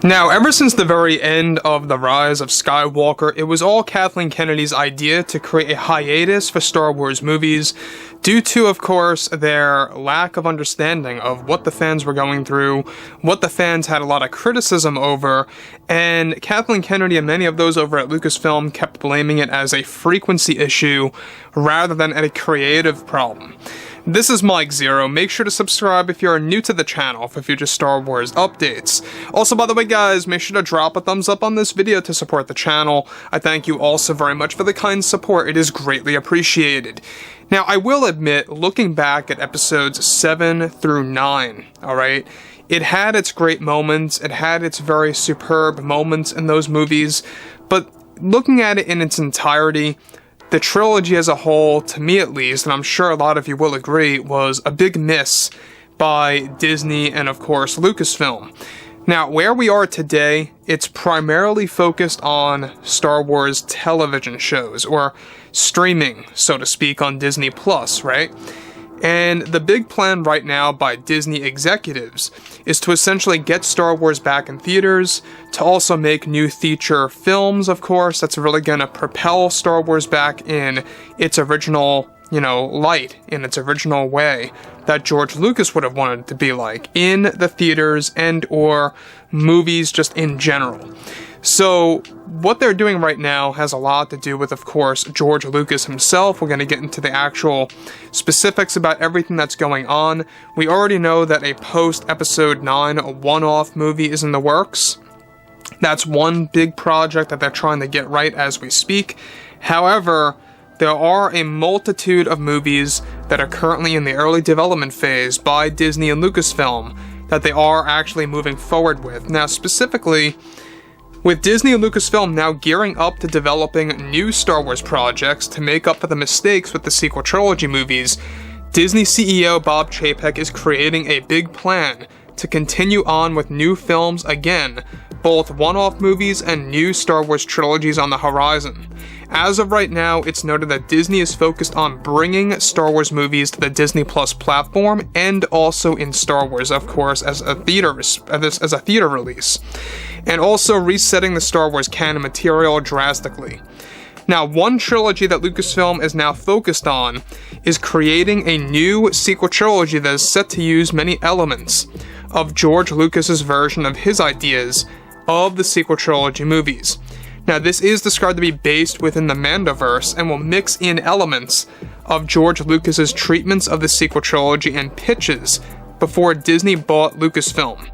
Now, ever since the very end of The Rise of Skywalker, it was all Kathleen Kennedy's idea to create a hiatus for Star Wars movies, due to, of course, their lack of understanding of what the fans were going through, what the fans had a lot of criticism over, and Kathleen Kennedy and many of those over at Lucasfilm kept blaming it as a frequency issue rather than a creative problem. This is Mike Zero. Make sure to subscribe if you're new to the channel for future Star Wars updates. Also, by the way guys, make sure to drop a thumbs up on this video to support the channel. I thank you also very much for the kind support. It is greatly appreciated. Now, I will admit, looking back at episodes 7 through 9, alright, it had its great moments, it had its very superb moments in those movies, but looking at it in its entirety, the trilogy as a whole, to me at least, and I'm sure a lot of you will agree, was a big miss by Disney and, of course, Lucasfilm. Now, where we are today, it's primarily focused on Star Wars television shows, or streaming, so to speak, on Disney+, right? And the big plan right now by Disney executives is to essentially get Star Wars back in theaters, to also make new feature films, of course, that's really going to propel Star Wars back in its original, light, in its original way that George Lucas would have wanted it to be like, in the theaters and or movies just in general. So, what they're doing right now has a lot to do with, of course, George Lucas himself. We're going to get into the actual specifics about everything that's going on. We already know that a post-Episode 9 one-off movie is in the works. That's one big project that they're trying to get right as we speak. However, there are a multitude of movies that are currently in the early development phase by Disney and Lucasfilm that they are actually moving forward with. Now, specifically, with Disney and Lucasfilm now gearing up to developing new Star Wars projects to make up for the mistakes with the sequel trilogy movies, Disney CEO Bob Chapek is creating a big plan to continue on with new films again, both one-off movies and new Star Wars trilogies on the horizon. As of right now, it's noted that Disney is focused on bringing Star Wars movies to the Disney Plus platform, and also in Star Wars, of course, as a theater release, and also resetting the Star Wars canon material drastically. Now, one trilogy that Lucasfilm is now focused on is creating a new sequel trilogy that is set to use many elements of George Lucas's version of his ideas of the sequel trilogy movies. Now, this is described to be based within the mandoverse and will mix in elements of George Lucas's treatments of the sequel trilogy and pitches before Disney bought Lucasfilm.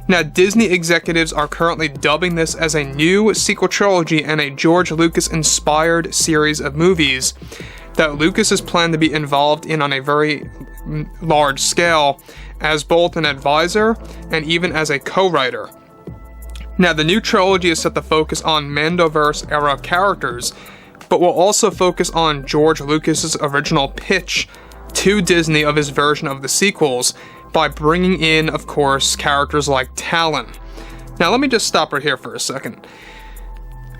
Now, Disney executives are currently dubbing this as a new sequel trilogy and a George Lucas-inspired series of movies that Lucas is planned to be involved in on a very large scale as both an advisor and even as a co-writer. Now, the new trilogy is set to focus on Mandoverse-era characters, but will also focus on George Lucas's original pitch to Disney of his version of the sequels by bringing in, of course, characters like Talon. Now, let me just stop right here for a second.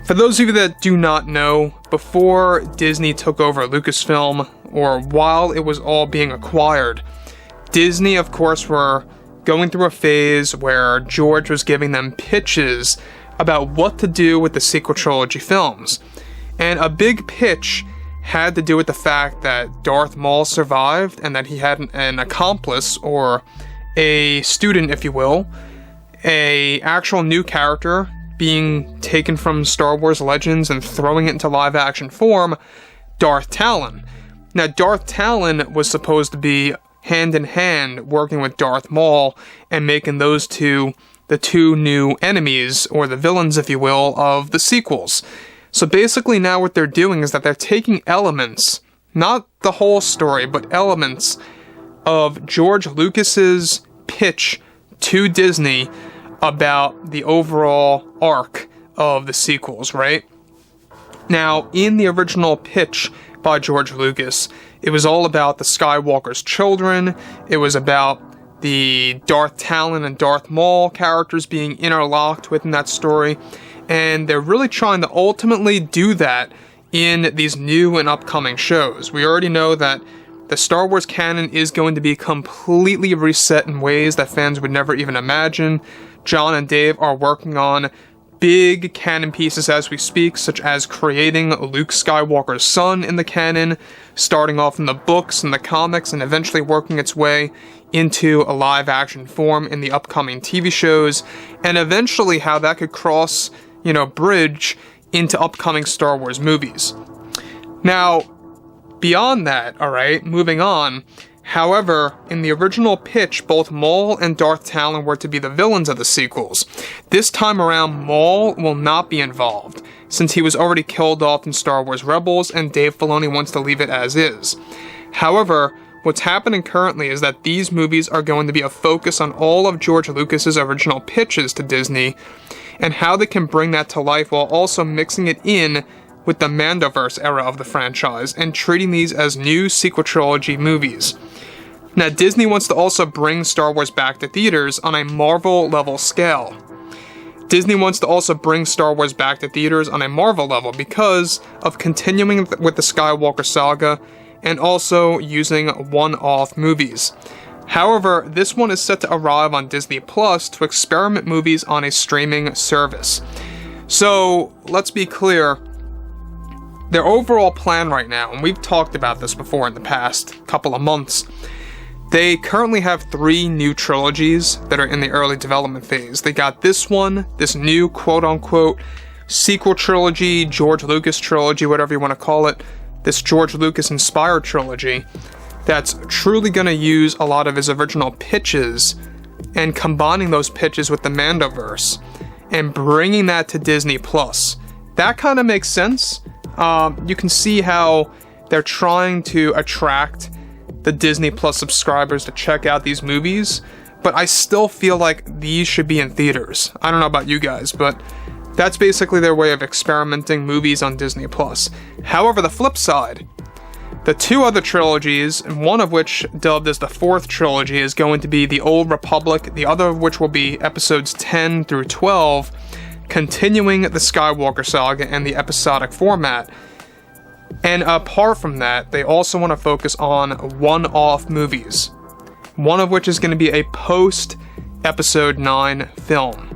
For those of you that do not know, before Disney took over Lucasfilm, or while it was all being acquired, Disney, of course, were going through a phase where George was giving them pitches about what to do with the sequel trilogy films. And a big pitch had to do with the fact that Darth Maul survived and that he had an accomplice, or a student, if you will, a actual new character being taken from Star Wars Legends and throwing it into live-action form, Darth Talon. Now, Darth Talon was supposed to be hand-in-hand working with Darth Maul and making those two the two new enemies, or the villains, if you will, of the sequels. So basically now what they're doing is that they're taking elements, not the whole story, but elements of George Lucas's pitch to Disney about the overall arc of the sequels, right? Now, in the original pitch by George Lucas, it was all about the Skywalker's children, it was about the Darth Talon and Darth Maul characters being interlocked within that story, and they're really trying to ultimately do that in these new and upcoming shows. We already know that the Star Wars canon is going to be completely reset in ways that fans would never even imagine. John and Dave are working on big canon pieces as we speak, such as creating Luke Skywalker's son in the canon, starting off in the books and the comics, and eventually working its way into a live-action form in the upcoming TV shows, and eventually how that could cross, bridge into upcoming Star Wars movies. Now, beyond that, alright, moving on, however, in the original pitch, both Maul and Darth Talon were to be the villains of the sequels. This time around, Maul will not be involved, since he was already killed off in Star Wars Rebels, and Dave Filoni wants to leave it as is. However, what's happening currently is that these movies are going to be a focus on all of George Lucas's original pitches to Disney, and how they can bring that to life while also mixing it in with the mandoverse era of the franchise, and treating these as new sequel trilogy movies. Now, Disney wants to also bring Star Wars back to theaters on a Marvel-level scale. Disney wants to also bring Star Wars back to theaters on a Marvel level because of continuing with the Skywalker saga and also using one-off movies. However, this one is set to arrive on Disney Plus to experiment movies on a streaming service. So, let's be clear. Their overall plan right now, and we've talked about this before in the past couple of months, they currently have 3 new trilogies that are in the early development phase. They got this one, this new quote-unquote sequel trilogy, George Lucas trilogy, whatever you want to call it, this George Lucas-inspired trilogy that's truly going to use a lot of his original pitches and combining those pitches with the Mandoverse and bringing that to Disney+. That kind of makes sense. You can see how they're trying to attract the Disney Plus subscribers to check out these movies, but I still feel like these should be in theaters. I don't know about you guys, but that's basically their way of experimenting movies on Disney Plus. However, the flip side, the 2 other trilogies, and one of which dubbed as the 4th trilogy, is going to be The Old Republic, the other of which will be episodes 10 through 12, continuing the Skywalker saga and the episodic format. And apart from that, they also want to focus on one-off movies, one of which is going to be a post-Episode 9 film.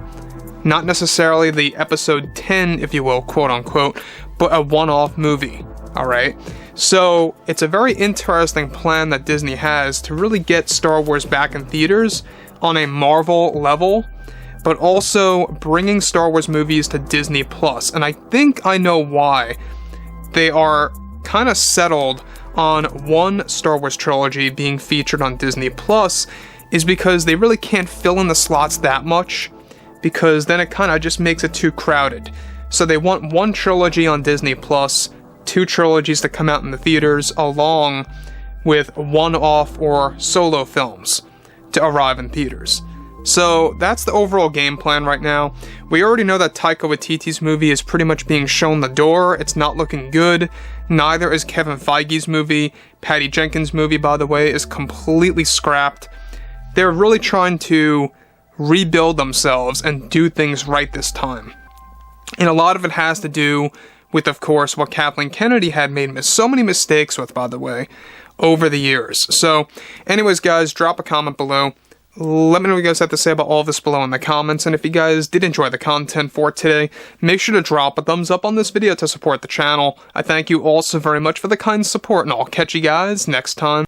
Not necessarily the Episode 10, if you will, quote-unquote, but a one-off movie, alright? So, it's a very interesting plan that Disney has to really get Star Wars back in theaters on a Marvel level, but also bringing Star Wars movies to Disney+. And I think I know why. They are kind of settled on one Star Wars trilogy being featured on Disney Plus is because they really can't fill in the slots that much, because then it kind of just makes it too crowded. So they want one trilogy on Disney Plus, 2 trilogies to come out in the theaters, along with one-off or solo films to arrive in theaters. So that's the overall game plan right now. We already know that Taika Waititi's movie is pretty much being shown the door. It's not looking good. Neither is Kevin Feige's movie. Patty Jenkins' movie, by the way, is completely scrapped. They're really trying to rebuild themselves and do things right this time. And a lot of it has to do with, of course, what Kathleen Kennedy had made so many mistakes with, by the way, over the years. So, anyways, guys, drop a comment below. Let me know what you guys have to say about all of this below in the comments, and if you guys did enjoy the content for today, make sure to drop a thumbs up on this video to support the channel. I thank you all so very much for the kind support, and I'll catch you guys next time.